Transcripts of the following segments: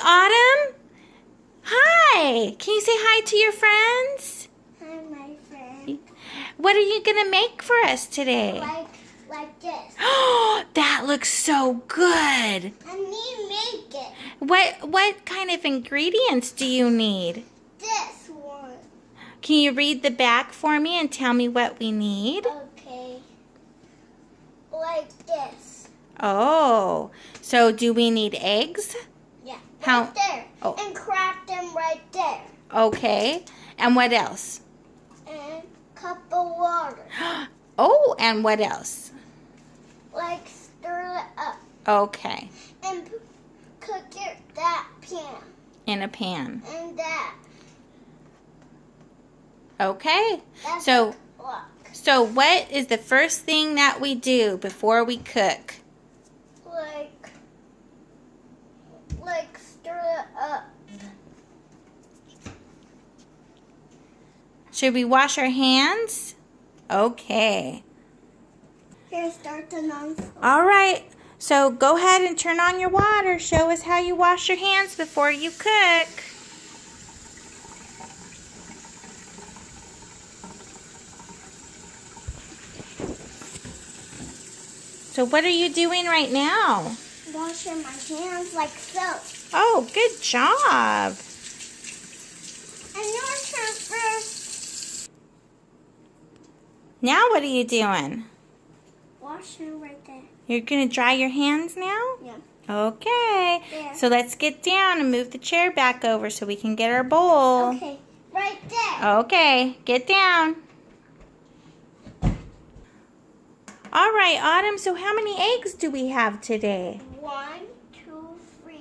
Autumn. Hi. Can you say hi to your friends? Hi, my friend. What are you going to make for us today? Like this. Oh, that looks so good. I need make it. What kind of ingredients do you need? This one. Can you read the back for me and tell me what we need? Okay. Like this. Oh, so do we need eggs? Yeah. How? Right there. Oh. And crack them right there. Okay. And what else? And cup of water. Oh, and what else? Like stir it up. Okay. And cook it that pan. In a pan. And that. Okay. That's So what is the first thing that we do before we cook? Like stir it up. Should we wash our hands? Okay. Here, start the non-stop. All right. So go ahead and turn on your water. Show us how you wash your hands before you cook. So what are you doing right now? Washing my hands like so. Oh, good job. And your turn first. Now what are you doing? Washing right there. You're going to dry your hands now? Yeah. Okay. There. So let's get down and move the chair back over so we can get our bowl. Okay, right there. Okay, get down. All right, Autumn, so how many eggs do we have today? 1, 2, 3.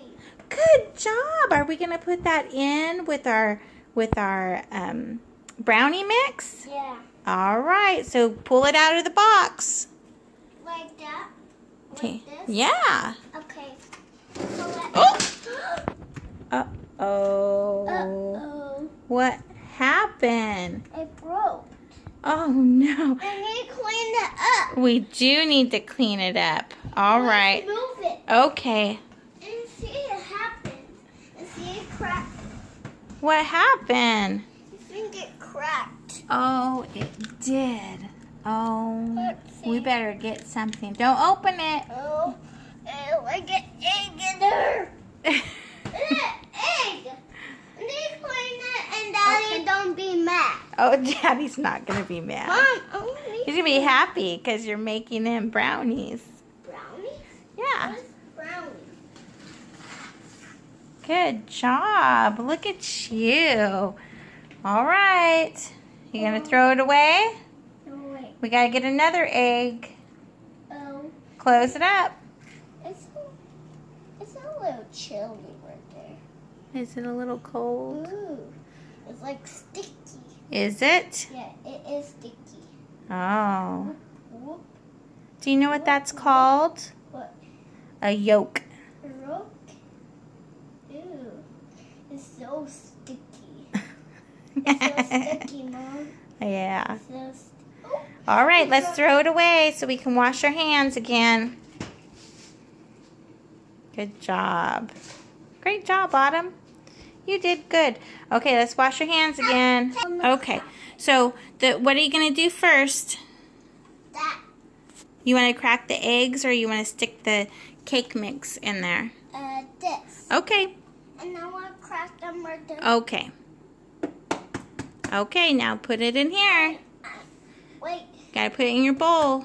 Good job. Are we going to put that in with our brownie mix? Yeah. All right, so pull it out of the box. Like that? Okay. Like this? Yeah. Okay. So let Uh-oh. Uh-oh. What happened? It broke. Oh, no. I need to clean it up. We do need to clean it up. All right. Let's move it. Okay. And see it happen. And see it crack. What happened? I think it cracked. Oh, it did. Oh, Let's see. we better get something. Don't open it. Oh, I get egg in there. Egg. I need to clean it and Daddy don't be mad. Oh, Daddy's not going to be mad. Mom, He's going to be happy because you're making him brownies. Brownies? Yeah. What's brownies? Good job. Look at you. All right. You going to throw it away? No, wait. We got to get another egg. Oh. Close it up. It's a little chilly right there. Is it a little cold? Ooh. It's like sticky. Is it? Yeah, it is sticky. Oh. Whoop. Do you know what that's called? What? A yolk. Rook? Ew. It's so sticky. It's so sticky, Mom. Yeah. It's so sticky. All right, let's throw it away so we can wash our hands again. Good job. Great job, Autumn. You did good. Okay, let's wash your hands again. Okay, so what are you going to do first? That. You want to crack the eggs or you want to stick the cake mix in there? This. Okay. And I want to crack them right there. Okay. Okay, now put it in here. Wait. Gotta put it in your bowl.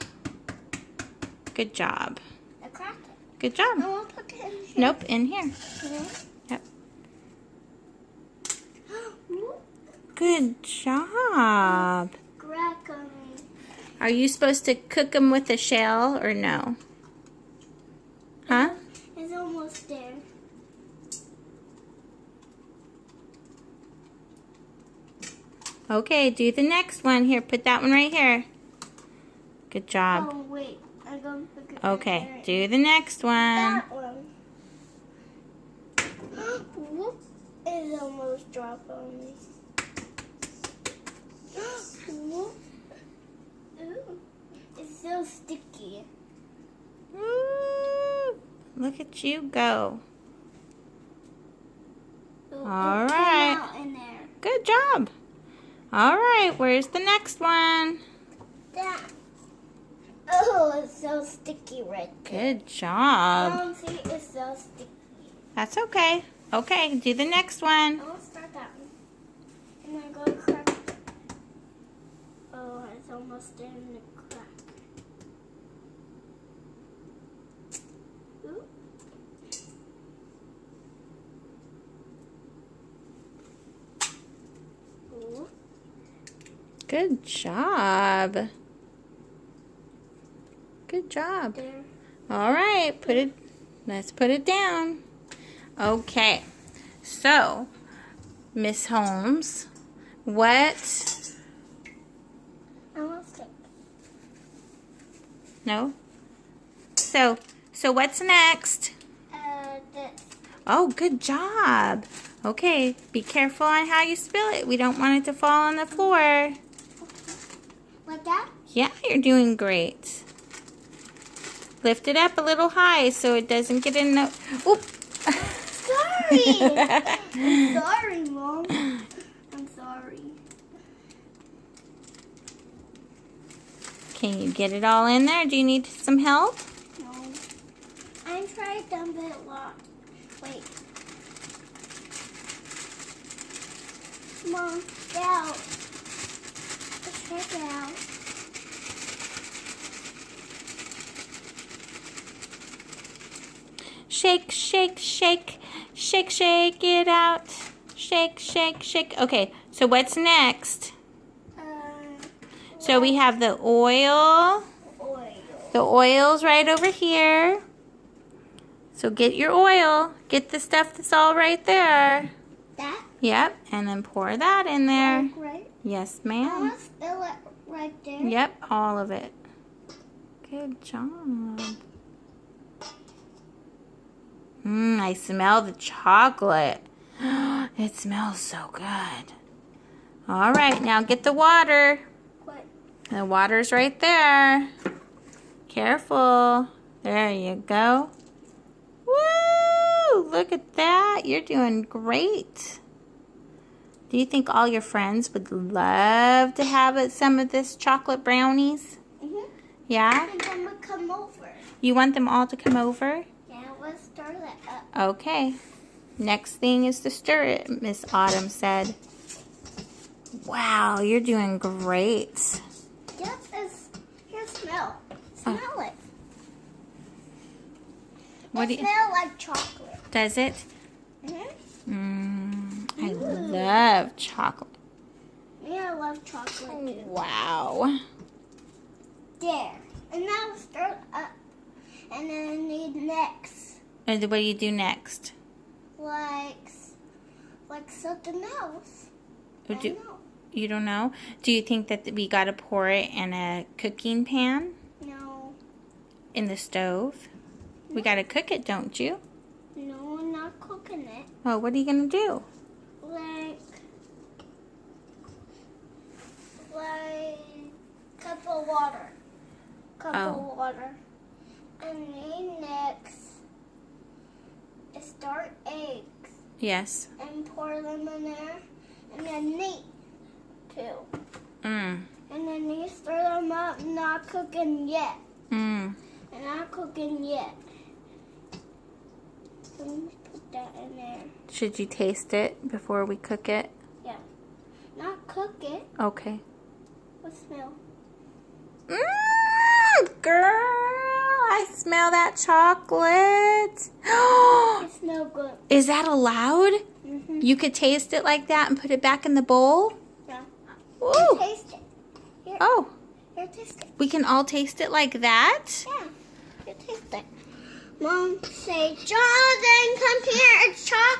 Good job. I cracked it. Good job. I want to put it in here. Nope, in here. Yeah. Yep. Whoop. Good job. Crack on me. Are you supposed to cook them with a shell or no? Huh? It's almost there. Okay, do the next one. Here, put that one right here. Good job. Oh, wait. I'm going to put it Okay, there. do the next one. That one. Whoop. It almost dropped on me. Whoop. Ooh. It's so sticky. Woo! Look at you go. All right. Out in there. Good job. All right, where's the next one? That. Oh, it's so sticky right there. Good job. Mom, see, it's so sticky. That's okay. Okay, do the next one. I'll start that one. And I'm going to crack it. Oh, it's almost in the crack. Ooh. Ooh. Good job. Good job. There. All right, let's put it down. Okay, so, Miss Holmes, what? Almost. No? So what's next? This. Oh, good job. Okay, be careful on how you spill it. We don't want it to fall on the floor. Like that? Yeah, you're doing great. Lift it up a little high so it doesn't get in the... Oop! Sorry. I'm sorry, Mom. I'm sorry. Can you get it all in there? Do you need some help? No. I'm trying to dump it a lot. Wait. Mom, get out. Let's check it out. Shake, shake, shake. Shake, shake it out. Shake, shake, shake. Okay, so what's next? So we have the oil. The oil's right over here. So get your oil. Get the stuff that's all right there. That? Yep, and then pour that in there. Right? Yes, I ma'am. want to spill it right there. Yep, all of it. Good job. I smell the chocolate. It smells so good. All right, now get the water. What? The water's right there. Careful. There you go. Woo! Look at that. You're doing great. Do you think all your friends would love to have some of this chocolate brownies? Mm-hmm. Yeah? And then we'll come over. You want them all to come over? Yeah, let's start it up. Okay. Next thing is to stir it, Miss Autumn said. Wow, you're doing great. Yep, here, smell. Smell it. What do It you, smells like chocolate. does it? Mm-hmm. I love chocolate. Yeah, I love chocolate too. Wow. There. And now stir up. And then I need next. And what do you do next? Like something else. Would I you- know. You don't know? Do you think that we got to pour it in a cooking pan No. in the stove? We got to cook it, don't you? No, I'm not cooking it. Oh, what are you going to do? Like cup of water. Of water. And then next is start eggs Yes. and pour them in there. And then meat too. Mm. And then you stir them up, not cooking yet. Mm. And not cooking yet. So let me put that in there. Should you taste it before we cook it? Yeah. Not cook it. Okay. What smell? Girl, I smell that chocolate. It smells good. Is that allowed? Mm-hmm. You could taste it like that and put it back in the bowl? Yeah. Ooh. Taste it. Here. Oh, Here, taste it. we can all taste it like that? Yeah. Here, taste it. Mom, say, Jonathan, come here. It's chocolate.